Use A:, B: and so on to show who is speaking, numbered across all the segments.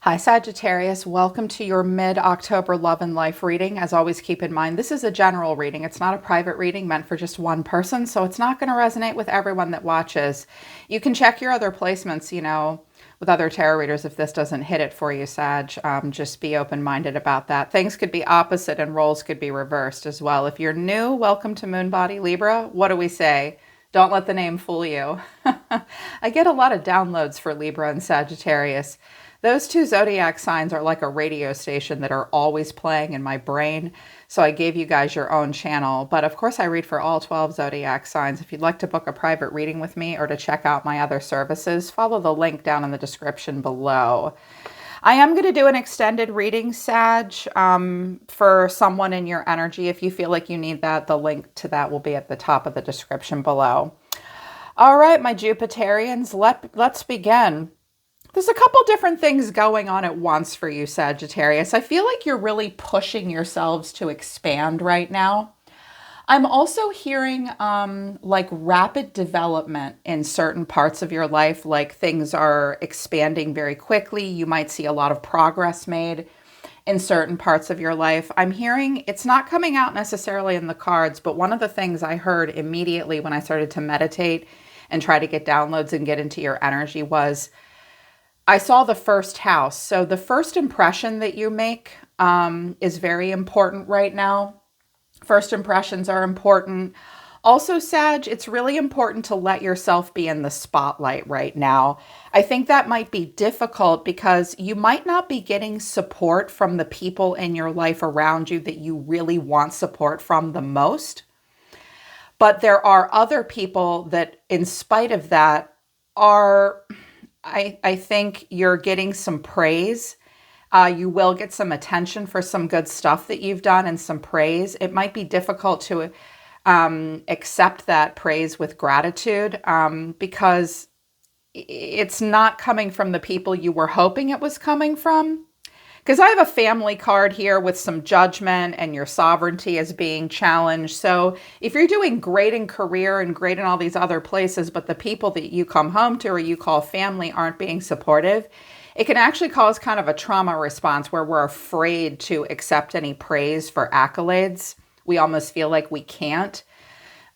A: Hi, Sagittarius. Welcome to your mid-October love and life reading. As always, keep in mind, this is a general reading. It's not a private reading meant for just one person, so it's not going to resonate with everyone that watches. You can check your other placements, with other tarot readers if this doesn't hit it for you, Sag. Just be open-minded about that. Things could be opposite and roles could be reversed as well. If you're new, welcome to Moon Body Libra. What do we say? Don't let the name fool you. I get a lot of downloads for Libra and Sagittarius. Those two zodiac signs are like a radio station that are always playing in my brain. So I gave you guys your own channel. But of course, I read for all 12 zodiac signs. If you'd like to book a private reading with me or to check out my other services, follow the link down in the description below. I am going to do an extended reading, Sag, for someone in your energy. If you feel like you need that, the link to that will be at the top of the description below. All right, my Jupiterians, let's begin. There's a couple different things going on at once for you, Sagittarius. I feel like you're really pushing yourselves to expand right now. I'm also hearing like rapid development in certain parts of your life, like things are expanding very quickly. You might see a lot of progress made in certain parts of your life. I'm hearing it's not coming out necessarily in the cards, but one of the things I heard immediately when I started to meditate and try to get downloads and get into your energy was I saw the first house. So the first impression that you make is very important right now. First impressions are important. Also, Sag, it's really important to let yourself be in the spotlight right now. I think that might be difficult because you might not be getting support from the people in your life around you that you really want support from the most. But there are other people that, in spite of that, I think you're getting some praise. You will get some attention for some good stuff that you've done and some praise. It might be difficult to accept that praise with gratitude because it's not coming from the people you were hoping it was coming from. Because I have a family card here with some judgment and your sovereignty is being challenged. So if you're doing great in career and great in all these other places, but the people that you come home to or you call family aren't being supportive, it can actually cause kind of a trauma response where we're afraid to accept any praise for accolades. We almost feel like we can't.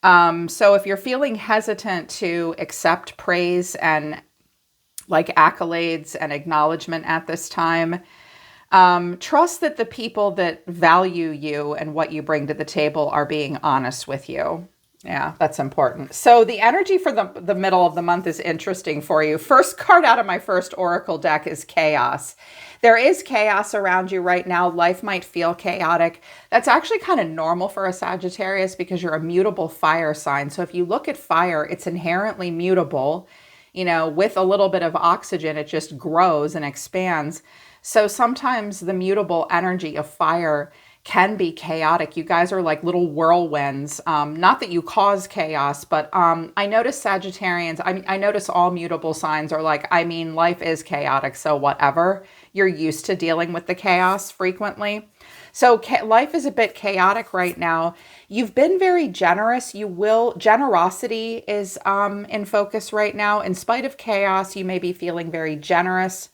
A: So if you're feeling hesitant to accept praise and like accolades and acknowledgement at this time, trust that the people that value you and what you bring to the table are being honest with you. Yeah, that's important. So the energy for the middle of the month is interesting for you. First card out of my first oracle deck is chaos. There is chaos around you right now. Life might feel chaotic. That's actually kind of normal for a Sagittarius because you're a mutable fire sign. So if you look at fire, it's inherently mutable. With a little bit of oxygen, it just grows and expands. So sometimes the mutable energy of fire can be chaotic. You guys are like little whirlwinds. Not that you cause chaos, but I notice Sagittarians, I notice all mutable signs are like, life is chaotic, so whatever. You're used to dealing with the chaos frequently. So life is a bit chaotic right now. You've been very generous. Generosity is in focus right now. In spite of chaos, you may be feeling very generous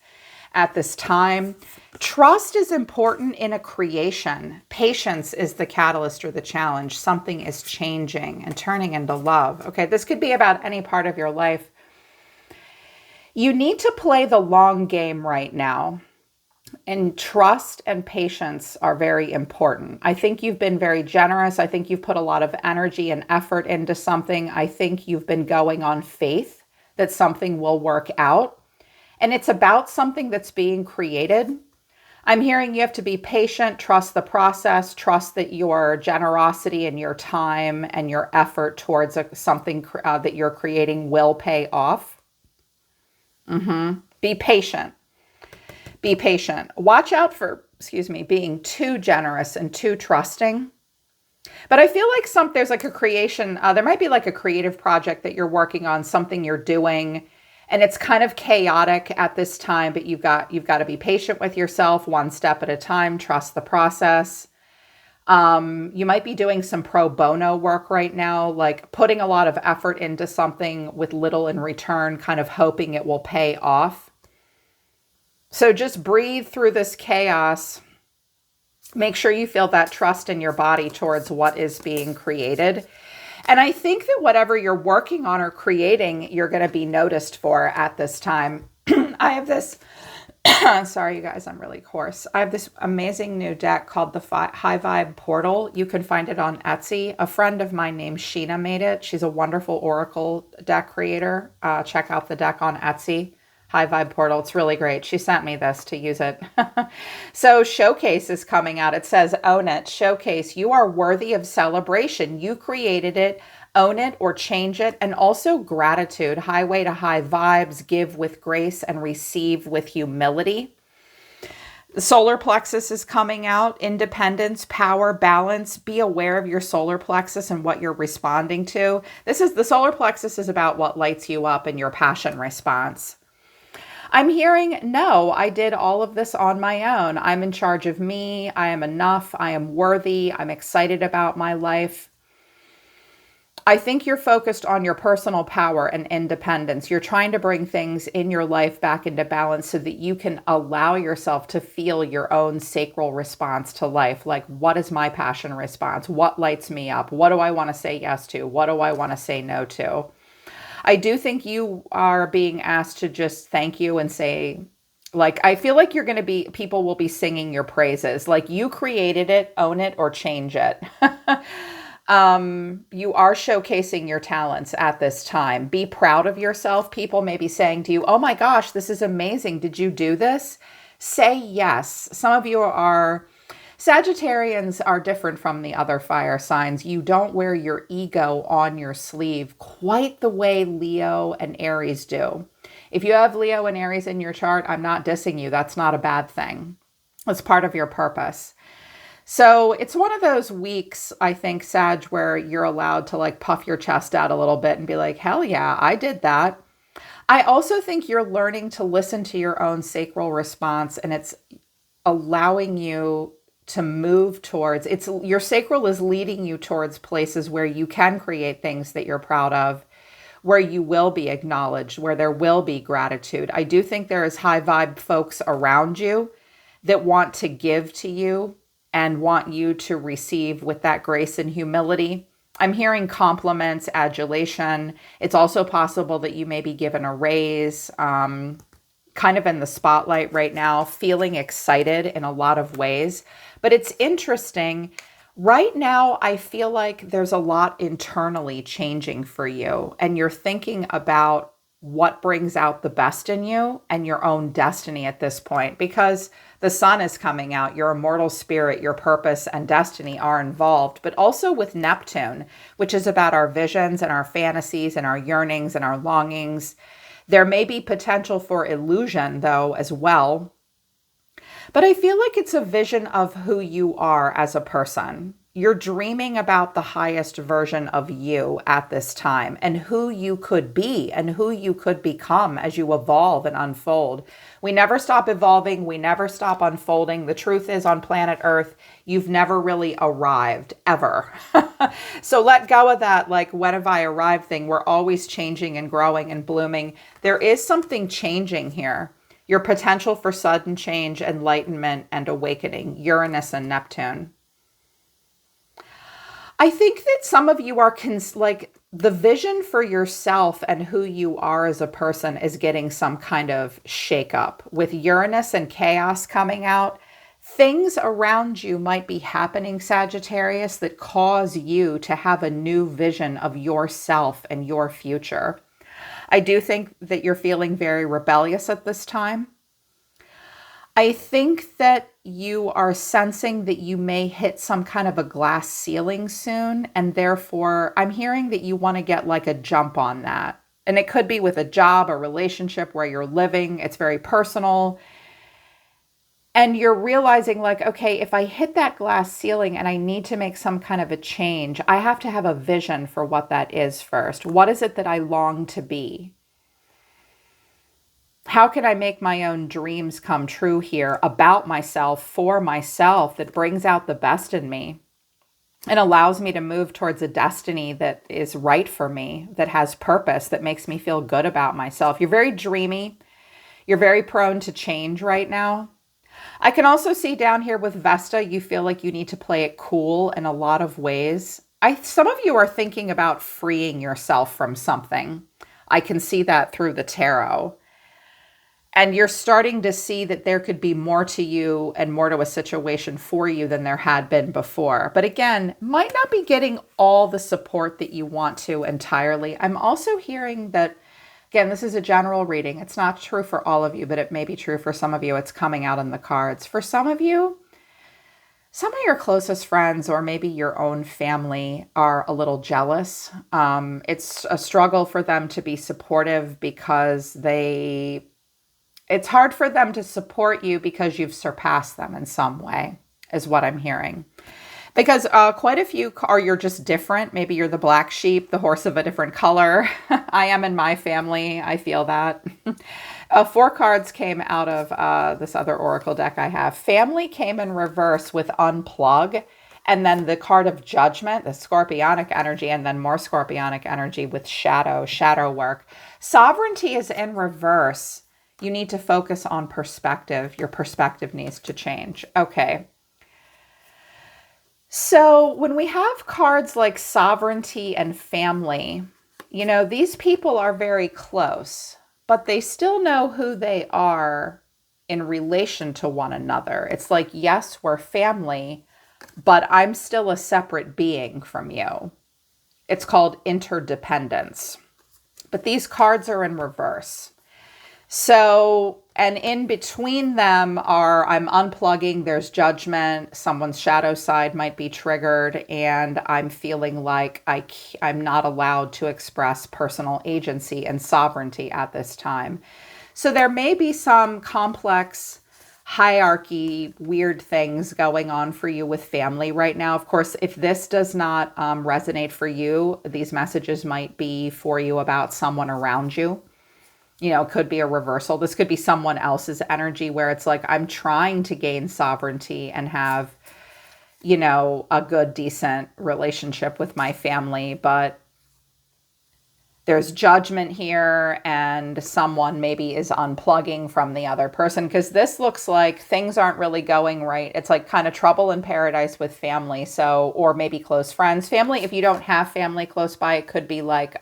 A: at this time. Trust is important in a creation. Patience is the catalyst or the challenge. Something is changing and turning into love. Okay, this could be about any part of your life. You need to play the long game right now. And trust and patience are very important. I think you've been very generous. I think you've put a lot of energy and effort into something. I think you've been going on faith that something will work out. And it's about something that's being created. I'm hearing you have to be patient, trust the process, trust that your generosity and your time and your effort towards something that you're creating will pay off. Be patient. Be patient. Watch out for, being too generous and too trusting. But I feel like there's like a creation, there might be like a creative project that you're working on, something you're doing, and it's kind of chaotic at this time, but you've got to be patient with yourself, one step at a time, trust the process. You might be doing some pro bono work right now, like putting a lot of effort into something with little in return, kind of hoping it will pay off. So just breathe through this chaos. Make sure you feel that trust in your body towards what is being created. And I think that whatever you're working on or creating, you're going to be noticed for at this time. I have this, sorry, you guys, I'm really hoarse. I have this amazing new deck called the High Vibe Portal. You can find it on Etsy. A friend of mine named Sheena made it. She's a wonderful Oracle deck creator. Check out the deck on Etsy. High Vibe Portal. It's really great. She sent me this to use it. So Showcase is coming out. It says, own it. Showcase. You are worthy of celebration. You created it. Own it or change it. And also gratitude. Highway to high vibes. Give with grace and receive with humility. The solar plexus is coming out. Independence, power, balance. Be aware of your solar plexus and what you're responding to. The solar plexus is about what lights you up and your passion response. I'm hearing, no, I did all of this on my own. I'm in charge of me. I am enough. I am worthy. I'm excited about my life. I think you're focused on your personal power and independence. You're trying to bring things in your life back into balance so that you can allow yourself to feel your own sacral response to life. Like, what is my passion response? What lights me up? What do I want to say yes to? What do I want to say no to? I do think you are being asked to just thank you and say, like, I feel like people will be singing your praises. Like, you created it, own it, or change it. You are showcasing your talents at this time. Be proud of yourself. People may be saying to you, oh my gosh, this is amazing. Did you do this? Say yes. Some of you are... Sagittarians are different from the other fire signs. You don't wear your ego on your sleeve quite the way Leo and Aries do. If you have Leo and Aries in your chart, I'm not dissing you. That's not a bad thing. It's part of your purpose. So it's one of those weeks, I think, Sag, where you're allowed to like puff your chest out a little bit and be like, hell yeah, I did that. I also think you're learning to listen to your own sacral response, and it's allowing you to move towards, your sacral is leading you towards places where you can create things that you're proud of, where you will be acknowledged, where there will be gratitude. I do think there is high vibe folks around you that want to give to you and want you to receive with that grace and humility. I'm hearing compliments, adulation. It's also possible that you may be given a raise, kind of in the spotlight right now, feeling excited in a lot of ways. But it's interesting. Right now, I feel like there's a lot internally changing for you, and you're thinking about what brings out the best in you and your own destiny at this point, because the sun is coming out. Your immortal spirit, your purpose and destiny are involved, but also with Neptune, which is about our visions and our fantasies and our yearnings and our longings. There may be potential for illusion, though, as well. But I feel like it's a vision of who you are as a person. You're dreaming about the highest version of you at this time and who you could be and who you could become as you evolve and unfold. We never stop evolving. We never stop unfolding. The truth is, on planet Earth, you've never really arrived, ever. So let go of that, like, when have I arrived thing. We're always changing and growing and blooming. There is something changing here. Your potential for sudden change, enlightenment, and awakening, Uranus and Neptune. I think that some of you are the vision for yourself and who you are as a person is getting some kind of shakeup. With Uranus and chaos coming out, things around you might be happening, Sagittarius, that cause you to have a new vision of yourself and your future. I do think that you're feeling very rebellious at this time. I think that you are sensing that you may hit some kind of a glass ceiling soon, and therefore I'm hearing that you want to get like a jump on that. And it could be with a job, a relationship where you're living. It's very personal. And you're realizing, like, okay, if I hit that glass ceiling and I need to make some kind of a change, I have to have a vision for what that is first. What is it that I long to be? How can I make my own dreams come true here about myself, for myself, that brings out the best in me and allows me to move towards a destiny that is right for me, that has purpose, that makes me feel good about myself? You're very dreamy. You're very prone to change right now. I can also see down here with Vesta, you feel like you need to play it cool in a lot of ways. Some of you are thinking about freeing yourself from something. I can see that through the tarot. And you're starting to see that there could be more to you and more to a situation for you than there had been before. But again, might not be getting all the support that you want to entirely. I'm also hearing that, again, this is a general reading. It's not true for all of you, but it may be true for some of you. It's coming out in the cards. For some of you, some of your closest friends or maybe your own family are a little jealous. It's a struggle for them to be supportive because it's hard for them to support you because you've surpassed them in some way, is what I'm hearing. Because quite a few you're just different. Maybe you're the black sheep, the horse of a different color. I am in my family. I feel that. 4 cards came out of this other oracle deck I have. Family came in reverse with unplug. And then the card of judgment, the scorpionic energy, and then more scorpionic energy with shadow work. Sovereignty is in reverse. You need to focus on perspective. Your perspective needs to change. Okay. So when we have cards like sovereignty and family, these people are very close, but they still know who they are in relation to one another. It's like, yes, we're family, but I'm still a separate being from you. It's called interdependence. But these cards are in reverse. So, and in between them I'm unplugging, there's judgment, someone's shadow side might be triggered, and I'm feeling like I'm not allowed to express personal agency and sovereignty at this time. So there may be some complex hierarchy, weird things going on for you with family right now. Of course, if this does not resonate for you, these messages might be for you about someone around you. Could be a reversal. This could be someone else's energy where it's like, I'm trying to gain sovereignty and have, a good, decent relationship with my family, but there's judgment here and someone maybe is unplugging from the other person, because this looks like things aren't really going right. It's like kind of trouble in paradise with family. So, or maybe close friends. Family, if you don't have family close by, it could be like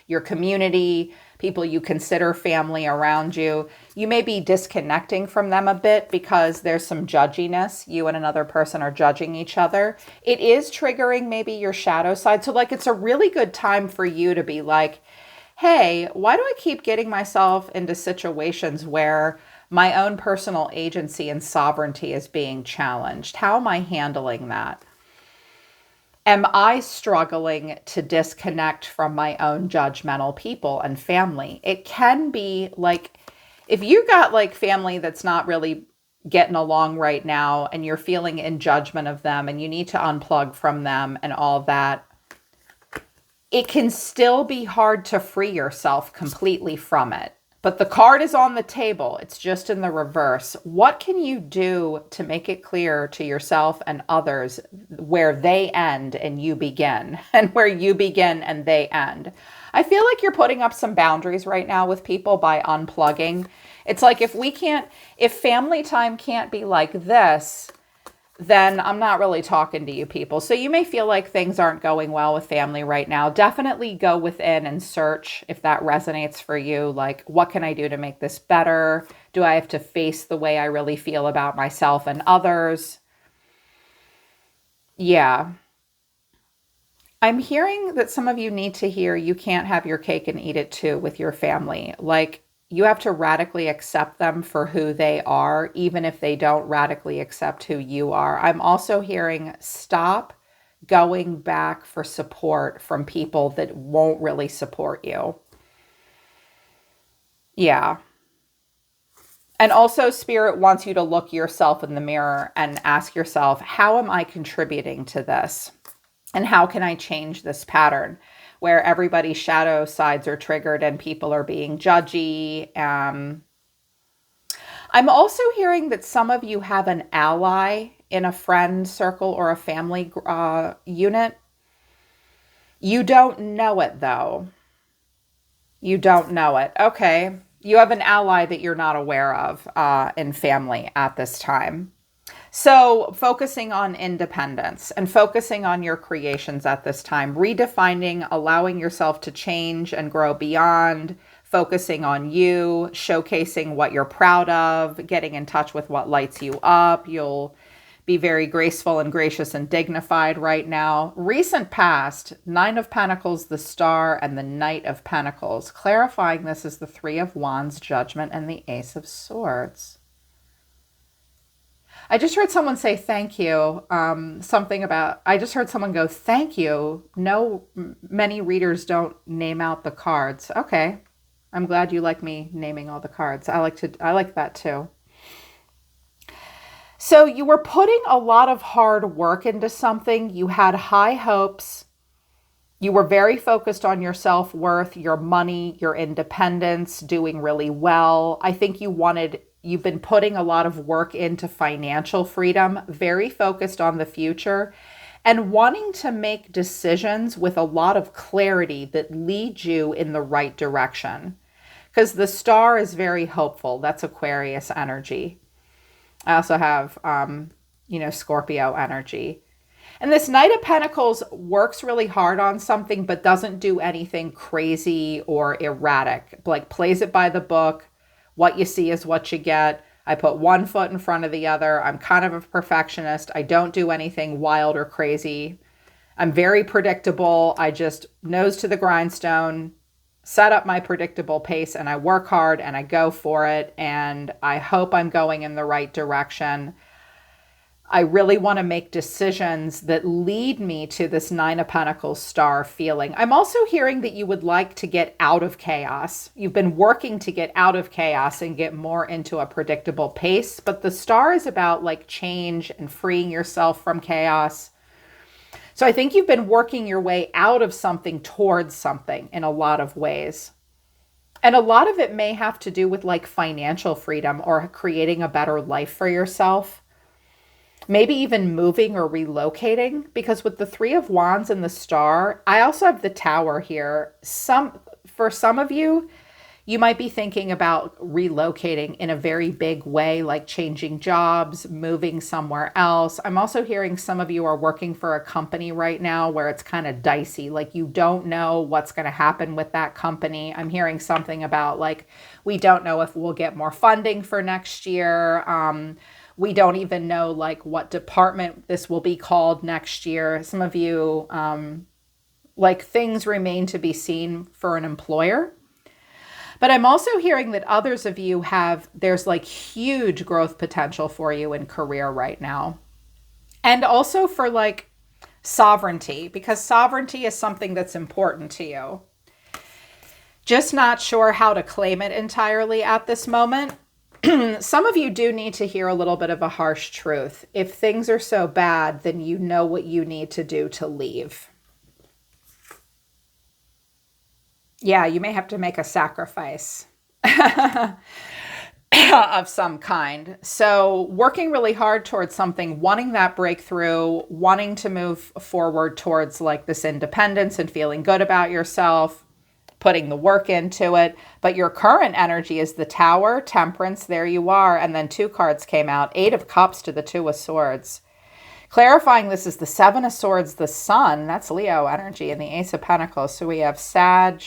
A: your community, people you consider family around you. You may be disconnecting from them a bit because there's some judginess. You and another person are judging each other. It is triggering maybe your shadow side. So like, it's a really good time for you to be like, hey, why do I keep getting myself into situations where my own personal agency and sovereignty is being challenged? How am I handling that? Am I struggling to disconnect from my own judgmental people and family? It can be like, if you got like family that's not really getting along right now and you're feeling in judgment of them and you need to unplug from them and all that, it can still be hard to free yourself completely from it. But the card is on the table. It's just in the reverse. What can you do to make it clear to yourself and others where they end and you begin, and where you begin and they end? I feel like you're putting up some boundaries right now with people by unplugging. It's like, if family time can't be like this, then I'm not really talking to you people. So you may feel like things aren't going well with family right now. Definitely go within and search if that resonates for you. Like, what can I do to make this better? Do I have to face the way I really feel about myself and others? Yeah. I'm hearing that some of you need to hear you can't have your cake and eat it too with your family. Like, you have to radically accept them for who they are, even if they don't radically accept who you are. I'm also hearing stop going back for support from people that won't really support you. Yeah. And also, Spirit wants you to look yourself in the mirror and ask yourself, how am I contributing to this? And how can I change this pattern where everybody's shadow sides are triggered and people are being judgy? I'm also hearing that some of you have an ally in a friend circle or a family unit. You don't know it, though. You don't know it. Okay. You have an ally that you're not aware of in family at this time. So focusing on independence and focusing on your creations at this time, redefining, allowing yourself to change and grow beyond, focusing on you, showcasing what you're proud of, getting in touch with what lights you up. You'll be very graceful and gracious and dignified right now. Recent past, Nine of Pentacles, the Star, and the Knight of Pentacles. Clarifying this is the Three of Wands, Judgment, and the Ace of Swords. I just heard someone say thank you. Something about, I just heard someone go, thank you. No, many readers don't name out the cards. Okay. I'm glad you like me naming all the cards. I like that too. So you were putting a lot of hard work into something. You had high hopes. You were very focused on your self-worth, your money, your independence, doing really well. I think you've been putting a lot of work into financial freedom, very focused on the future, and wanting to make decisions with a lot of clarity that lead you in the right direction. Because the Star is very hopeful. That's Aquarius energy. I also have, Scorpio energy. And this Knight of Pentacles works really hard on something, but doesn't do anything crazy or erratic. Like, plays it by the book. What you see is what you get. I put one foot in front of the other. I'm kind of a perfectionist. I don't do anything wild or crazy. I'm very predictable. I just nose to the grindstone, set up my predictable pace, and I work hard and I go for it. And I hope I'm going in the right direction. I really want to make decisions that lead me to this Nine of Pentacles Star feeling. I'm also hearing that you would like to get out of chaos. You've been working to get out of chaos and get more into a predictable pace, but the Star is about like change and freeing yourself from chaos. So I think you've been working your way out of something towards something in a lot of ways. And a lot of it may have to do with like financial freedom or creating a better life for yourself. Maybe even moving or relocating, because with the Three of Wands and the Star, I also have the Tower here. For some of you, you might be thinking about relocating in a very big way, like changing jobs, moving somewhere else. I'm also hearing some of you are working for a company right now where it's kind of dicey, like you don't know what's going to happen with that company. I'm hearing something about like, we don't know if we'll get more funding for next year. We don't even know like what department this will be called next year. Some of you, like things remain to be seen for an employer. But I'm also hearing that others of you there's like huge growth potential for you in career right now. And also for like sovereignty, because sovereignty is something that's important to you. Just not sure how to claim it entirely at this moment. Some of you do need to hear a little bit of a harsh truth. If things are so bad, then you know what you need to do to leave. Yeah, you may have to make a sacrifice of some kind. So working really hard towards something, wanting that breakthrough, wanting to move forward towards like this independence and feeling good about yourself, putting the work into it. But your current energy is the Tower, Temperance, there you are. And then two cards came out, Eight of Cups to the Two of Swords. Clarifying this is the Seven of Swords, the Sun, that's Leo energy, and the Ace of Pentacles. So we have Sag,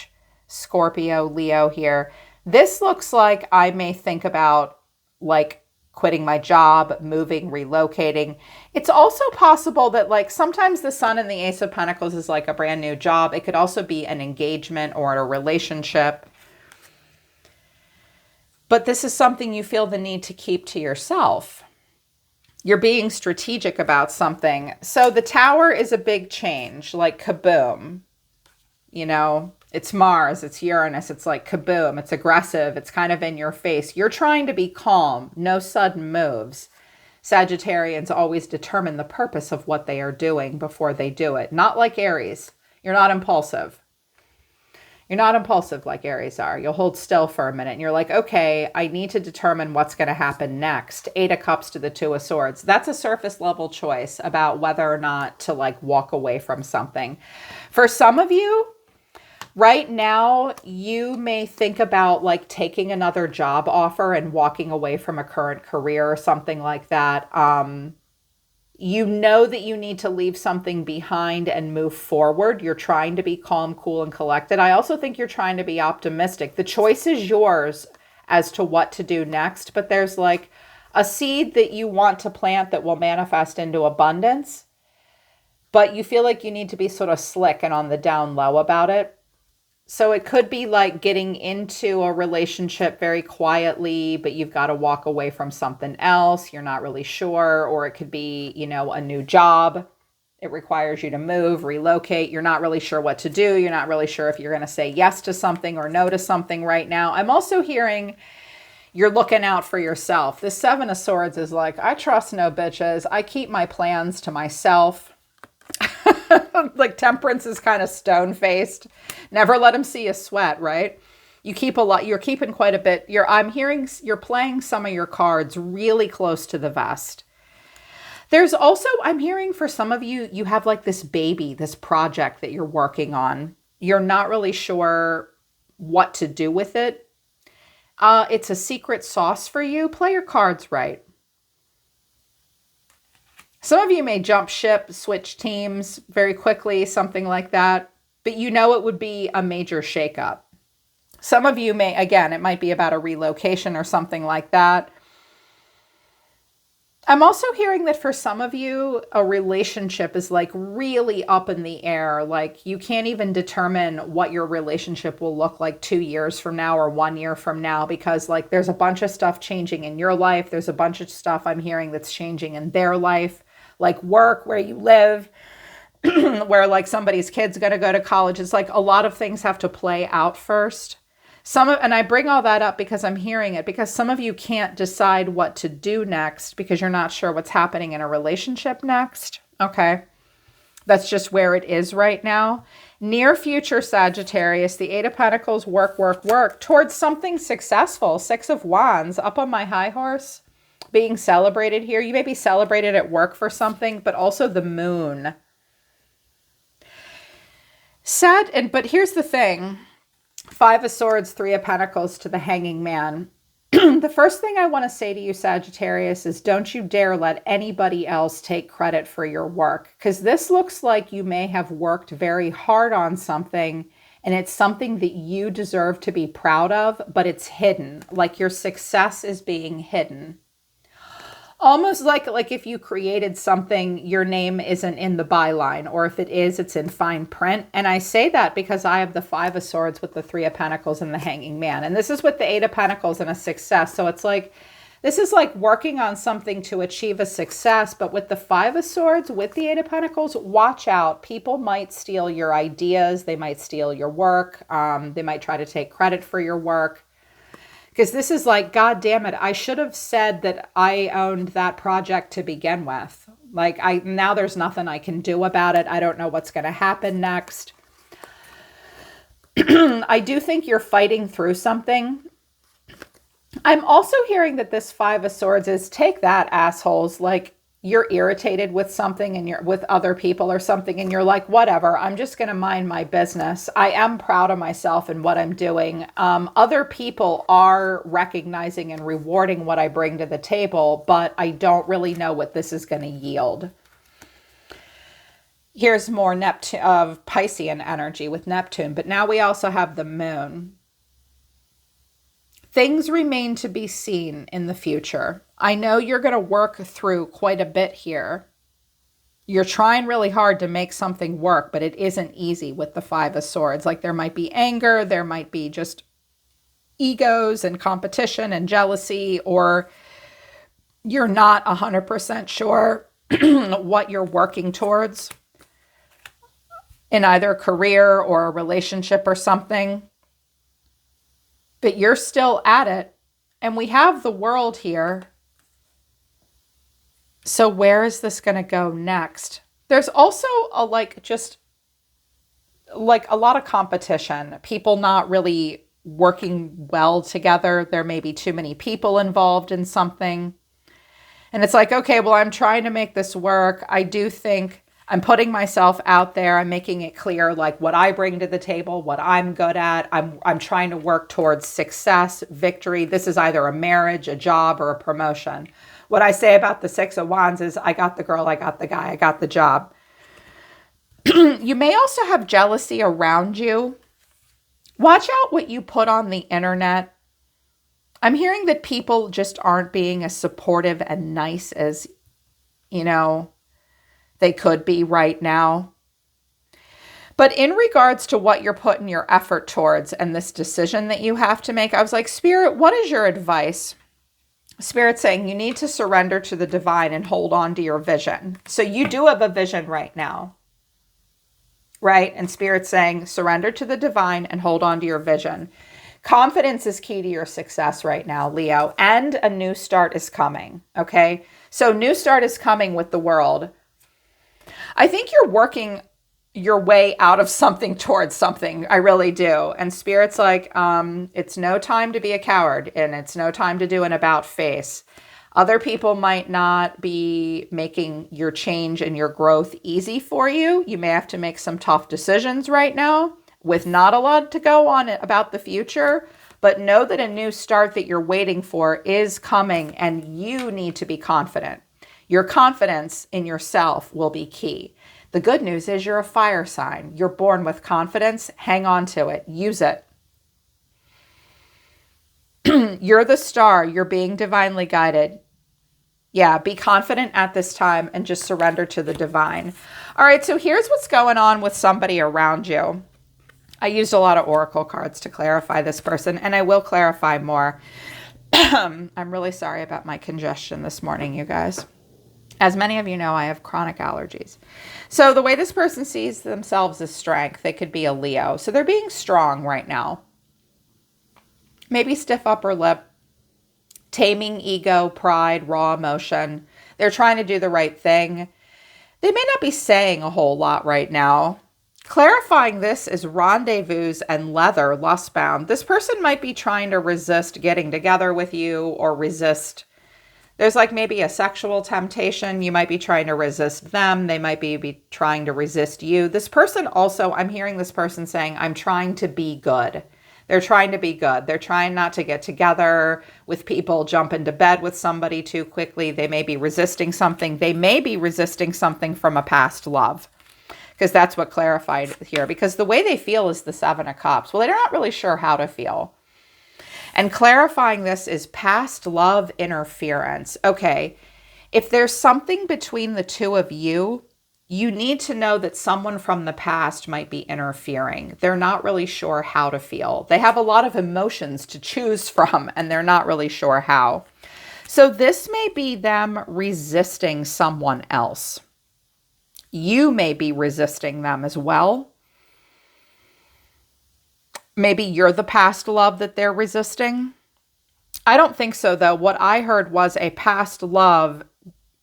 A: Scorpio, Leo here. This looks like I may think about like quitting my job, moving, relocating. It's also possible that like sometimes the Sun and the Ace of Pentacles is like a brand new job. It could also be an engagement or a relationship. But this is something you feel the need to keep to yourself. You're being strategic about something. So the Tower is a big change, like kaboom. You know, it's Mars, it's Uranus, it's like kaboom, it's aggressive, it's kind of in your face. You're trying to be calm, no sudden moves. Sagittarians always determine the purpose of what they are doing before they do it. Not like Aries. You're not impulsive. You're not impulsive like Aries are. You'll hold still for a minute and you're like, okay, I need to determine what's going to happen next. Eight of Cups to the Two of Swords. That's a surface level choice about whether or not to like walk away from something. For some of you, Right now, you may think about like taking another job offer and walking away from a current career or something like that. You know that you need to leave something behind and move forward. You're trying to be calm, cool, and collected. I also think you're trying to be optimistic. The choice is yours as to what to do next, but there's like a seed that you want to plant that will manifest into abundance, but you feel like you need to be sort of slick and on the down low about it. So it could be like getting into a relationship very quietly, but you've got to walk away from something else. You're not really sure. Or it could be, a new job. It requires you to move, relocate. You're not really sure what to do. You're not really sure if you're going to say yes to something or no to something right now. I'm also hearing you're looking out for yourself. The Seven of Swords is like, I trust no bitches. I keep my plans to myself. Like Temperance is kind of stone-faced. Never let him see you sweat, right? You keep a lot. You're keeping quite a bit. I'm hearing you're playing some of your cards really close to the vest. There's also, I'm hearing for some of you, you have like this baby, this project that you're working on. You're not really sure what to do with it. It's a secret sauce for you. Play your cards right. Some of you may jump ship, switch teams very quickly, something like that, but it would be a major shakeup. Some of you may, again, it might be about a relocation or something like that. I'm also hearing that for some of you, a relationship is like really up in the air. Like you can't even determine what your relationship will look like 2 years from now or 1 year from now, because like there's a bunch of stuff changing in your life. There's a bunch of stuff I'm hearing that's changing in their life. Like work, where you live, where like somebody's kid's going to go to college. It's like a lot of things have to play out first. And I bring all that up because I'm hearing it, because some of you can't decide what to do next because you're not sure what's happening in a relationship next. Okay. That's just where it is right now. Near future Sagittarius, the Eight of Pentacles, work towards something successful. Six of Wands, up on my high horse. Being celebrated here. You may be celebrated at work for something, but also the moon. But here's the thing. Five of Swords, Three of Pentacles to the Hanging Man. The first thing I want to say to you, Sagittarius, is don't you dare let anybody else take credit for your work, because this looks like you may have worked very hard on something and it's something that you deserve to be proud of, but it's hidden. Like your success is being hidden. Almost like if you created something, your name isn't in the byline, or if it is, it's in fine print. And I say that because I have the Five of Swords with the Three of Pentacles and the Hanging Man. And this is with the Eight of Pentacles and a success. So it's like, this is like working on something to achieve a success. But with the Five of Swords, with the Eight of Pentacles, watch out. People might steal your ideas. They might steal your work. They might try to take credit for your work. Because this is like, God damn it, I should have said that I owned that project to begin with. Like, now there's nothing I can do about it. I don't know what's going to happen next. I do think you're fighting through something. I'm also hearing that this Five of Swords is, take that, assholes. Like, you're irritated with something and you're with other people or something, and you're like, whatever, I'm just going to mind my business. I am proud of myself and what I'm doing. Other people are recognizing and rewarding what I bring to the table, but I don't really know what this is going to yield. Here's more of Piscean energy with Neptune, but now we also have the moon. Things remain to be seen in the future. I know you're going to work through quite a bit here. You're trying really hard to make something work, but it isn't easy with the Five of Swords. Like there might be anger, there might be just egos and competition and jealousy, or you're not 100% sure what you're working towards in either a career or a relationship or something. But you're still at it. And we have the World here. So where is this going to go next? There's also a lot of competition. People not really working well together. There may be too many people involved in something. And it's like, okay, well, I'm trying to make this work. I do think I'm putting myself out there. I'm making it clear like what I bring to the table, what I'm good at. I'm trying to work towards success, victory. This is either a marriage, a job, or a promotion. What I say about the Six of Wands is I got the girl, I got the guy, I got the job. You may also have jealousy around you. Watch out what you put on the internet. I'm hearing that people just aren't being as supportive and nice as, they could be right now. But in regards to what you're putting your effort towards and this decision that you have to make, I was like, Spirit, what is your advice? Spirit saying you need to surrender to the divine and hold on to your vision. So you do have a vision right now, right? And Spirit saying surrender to the divine and hold on to your vision. Confidence is key to your success right now, Leo, and a new start is coming, okay? So new start is coming with the world. I think you're working your way out of something towards something. I really do. And Spirit's like, it's no time to be a coward and it's no time to do an about face. Other people might not be making your change and your growth easy for you. You may have to make some tough decisions right now with not a lot to go on about the future, but know that a new start that you're waiting for is coming and you need to be confident. Your confidence in yourself will be key. The good news is you're a fire sign. You're born with confidence. Hang on to it. Use it. You're the star. You're being divinely guided. Yeah, be confident at this time and just surrender to the divine. All right, so here's what's going on with somebody around you. I used a lot of oracle cards to clarify this person, and I will clarify more. I'm really sorry about my congestion this morning, you guys. As many of you know, I have chronic allergies. So the way this person sees themselves is strength. They could be a Leo. So they're being strong right now. Maybe stiff upper lip, taming ego, pride, raw emotion. They're trying to do the right thing. They may not be saying a whole lot right now. Clarifying this is rendezvous and leather, lustbound. This person might be trying to resist getting together with you or resist. There's like maybe a sexual temptation. You might be trying to resist them. They might be trying to resist you. This person also, I'm hearing this person saying, I'm trying to be good. They're trying to be good. They're trying not to get together with people, jump into bed with somebody too quickly. They may be resisting something. They may be resisting something from a past love, because that's what clarified here. Because the way they feel is the Seven of Cups. Well, they're not really sure how to feel. And clarifying this is past love interference. Okay, if there's something between the two of you, you need to know that someone from the past might be interfering. They're not really sure how to feel. They have a lot of emotions to choose from, and they're not really sure how. So this may be them resisting someone else. You may be resisting them as well. Maybe you're the past love that they're resisting. I don't think so, though. What I heard was a past love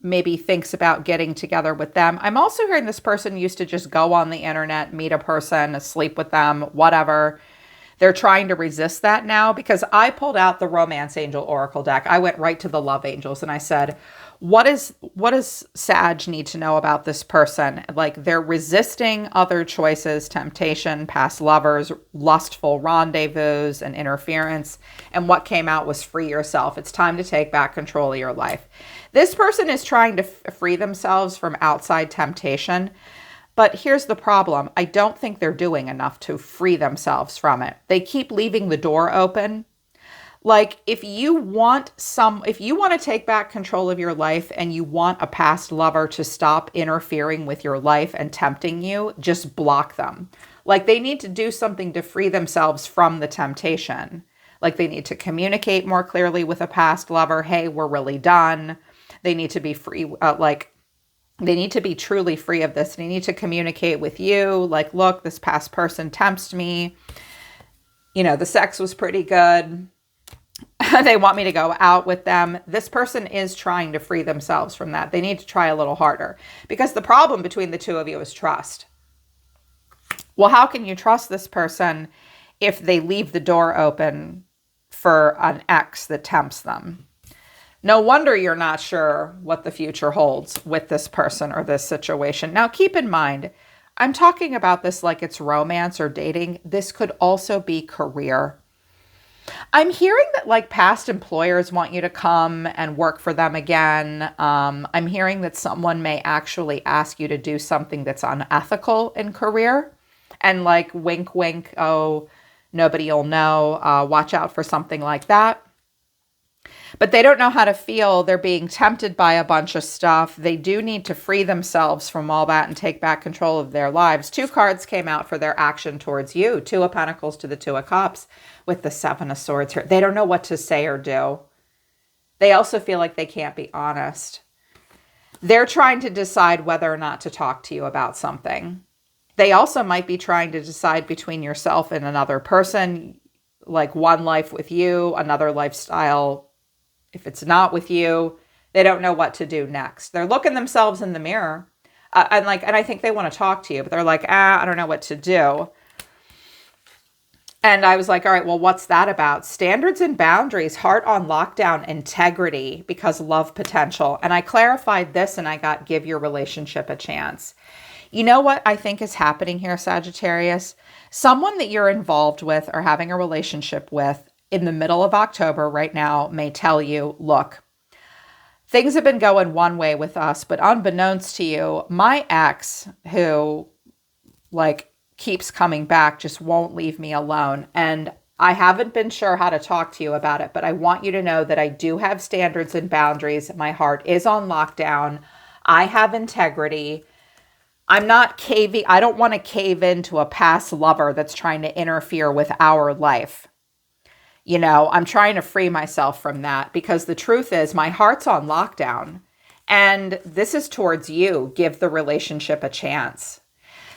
A: maybe thinks about getting together with them. I'm also hearing this person used to just go on the internet, meet a person, sleep with them, whatever. They're trying to resist that now because I pulled out the Romance Angel Oracle deck. I went right to the Love Angels and I said, what does Sag need to know about this person? Like, they're resisting other choices, temptation, past lovers, lustful rendezvous, and interference. And what came out was free yourself. It's time to take back control of your life. This person is trying to free themselves from outside temptation. But here's the problem. I don't think they're doing enough to free themselves from it. They keep leaving the door open. Like, if you want to take back control of your life and you want a past lover to stop interfering with your life and tempting you, just block them. Like, they need to do something to free themselves from the temptation. Like, they need to communicate more clearly with a past lover. Hey, we're really done. They need to be free. They need to be truly free of this. They need to communicate with you. Like, look, this past person tempts me. The sex was pretty good. They want me to go out with them. This person is trying to free themselves from that. They need to try a little harder because the problem between the two of you is trust. Well, how can you trust this person if they leave the door open for an ex that tempts them? No wonder you're not sure what the future holds with this person or this situation. Now, keep in mind, I'm talking about this like it's romance or dating. This could also be career. I'm hearing that like past employers want you to come and work for them again. I'm hearing that someone may actually ask you to do something that's unethical in career and like wink, wink, oh, nobody will know. Watch out for something like that. But they don't know how to feel. They're being tempted by a bunch of stuff. They do need to free themselves from all that and take back control of their lives. 2 cards came out for their action towards you. 2 of Pentacles to the 2 of Cups with the 7 of Swords here. They don't know what to say or do. They also feel like they can't be honest. They're trying to decide whether or not to talk to you about something. They also might be trying to decide between yourself and another person, like one life with you, another lifestyle. If it's not with you, they don't know what to do next. They're looking themselves in the mirror. And I think they want to talk to you, but they're like, I don't know what to do. And I was like, all right, well, what's that about? Standards and boundaries, heart on lockdown, integrity, because love potential. And I clarified this and I got give your relationship a chance. You know what I think is happening here, Sagittarius? Someone that you're involved with or having a relationship with in the middle of October right now may tell you, look, things have been going one way with us, but unbeknownst to you, my ex who like keeps coming back just won't leave me alone. And I haven't been sure how to talk to you about it, but I want you to know that I do have standards and boundaries. My heart is on lockdown. I have integrity. I'm not caving. I don't want to cave into a past lover that's trying to interfere with our life. You know, I'm trying to free myself from that because the truth is my heart's on lockdown and this is towards you. Give the relationship a chance.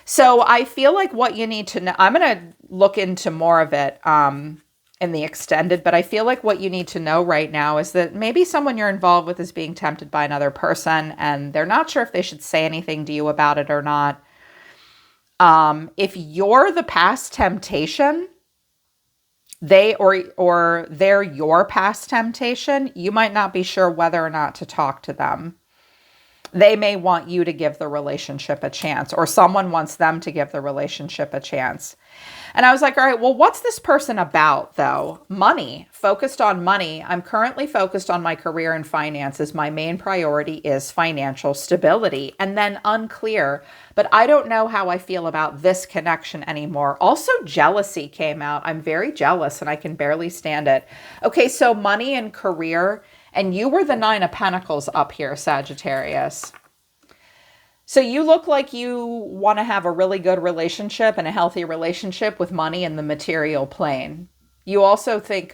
A: So I feel like what you need to know, I'm going to look into more of it in the extended, but I feel like what you need to know right now is that maybe someone you're involved with is being tempted by another person and they're not sure if they should say anything to you about it or not. If you're the past temptation, they're your past temptation, you might not be sure whether or not to talk to them. They may want you to give the relationship a chance, or someone wants them to give the relationship a chance. And I was like, all right, well, what's this person about though? Money, focused on money. I'm currently focused on my career and finances. My main priority is financial stability. And then unclear, but I don't know how I feel about this connection anymore. Also, jealousy came out. I'm very jealous and I can barely stand it. Okay, so money and career. And you were the 9 of Pentacles up here, Sagittarius. So you look like you want to have a really good relationship and a healthy relationship with money in the material plane. You also think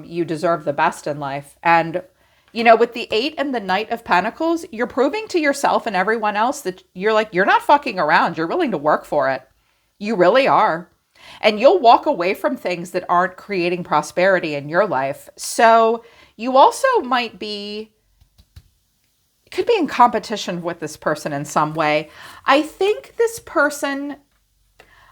A: you deserve the best in life. And, you know, with the 8 and the Knight of Pentacles, you're proving to yourself and everyone else that you're not fucking around. You're willing to work for it. You really are. And you'll walk away from things that aren't creating prosperity in your life. So you also could be in competition with this person in some way. I think this person,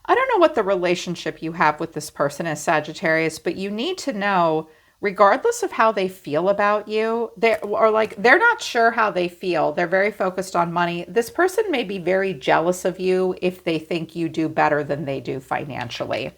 A: I don't know what the relationship you have with this person is, Sagittarius, but you need to know, regardless of how they feel about you, they're not sure how they feel. They're very focused on money. This person may be very jealous of you if they think you do better than they do financially.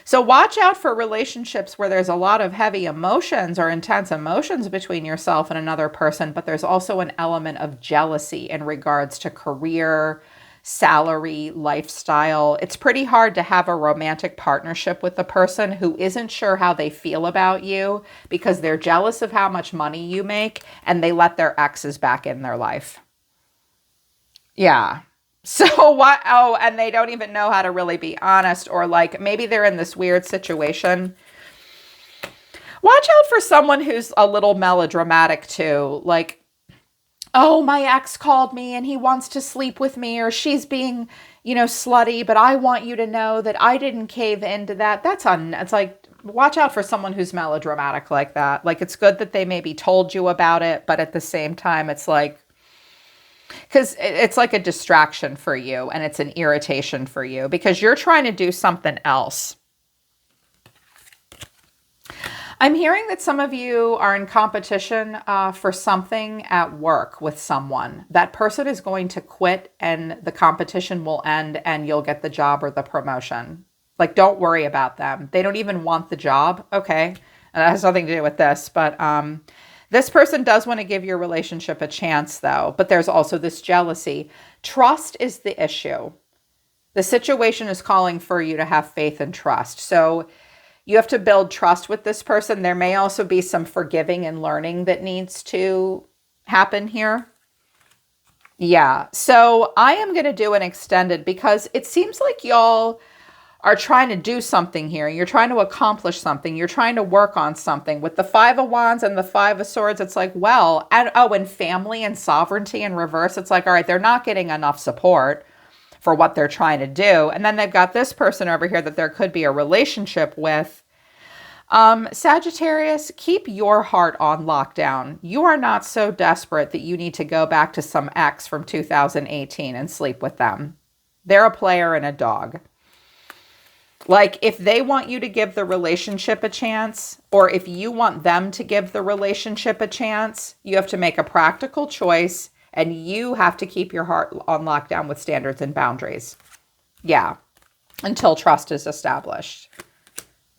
A: So watch out for relationships where there's a lot of heavy emotions or intense emotions between yourself and another person, but there's also an element of jealousy in regards to career, salary, lifestyle. It's pretty hard to have a romantic partnership with a person who isn't sure how they feel about you because they're jealous of how much money you make and they let their exes back in their life. Yeah. So what? Oh, and they don't even know how to really be honest, or like maybe they're in this weird situation. Watch out for someone who's a little melodramatic too. Like, oh, my ex called me and he wants to sleep with me, or she's being, slutty, but I want you to know that I didn't cave into that. It's like, watch out for someone who's melodramatic like that. Like, it's good that they maybe told you about it, but at the same time, it's like, because it's like a distraction for you and it's an irritation for you because you're trying to do something else. I'm hearing that some of you are in competition for something at work with someone. That person is going to quit and the competition will end and you'll get the job or the promotion. Like, don't worry about them. They don't even want the job. Okay. And that has nothing to do with this, but this person does want to give your relationship a chance though, but there's also this jealousy. Trust is the issue. The situation is calling for you to have faith and trust. So you have to build trust with this person. There may also be some forgiving and learning that needs to happen here. Yeah. So I am going to do an extended because it seems like y'all are trying to do something here. You're trying to accomplish something. You're trying to work on something. With the Five of Wands and the Five of Swords, it's like, well, and family and sovereignty in reverse, it's like, all right, they're not getting enough support for what they're trying to do. And then they've got this person over here that there could be a relationship with. Sagittarius, keep your heart on lockdown. You are not so desperate that you need to go back to some ex from 2018 and sleep with them. They're a player and a dog. Like, if they want you to give the relationship a chance, or if you want them to give the relationship a chance, you have to make a practical choice. And you have to keep your heart on lockdown with standards and boundaries. Yeah. Until trust is established.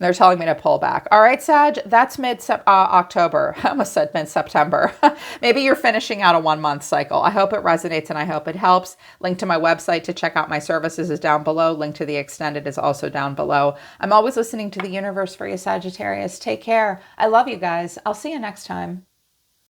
A: They're telling me to pull back. All right, Sag, that's mid-October. I almost said mid-September. Maybe you're finishing out a 1-month cycle. I hope it resonates and I hope it helps. Link to my website to check out my services is down below. Link to the extended is also down below. I'm always listening to the universe for you, Sagittarius. Take care. I love you guys. I'll see you next time.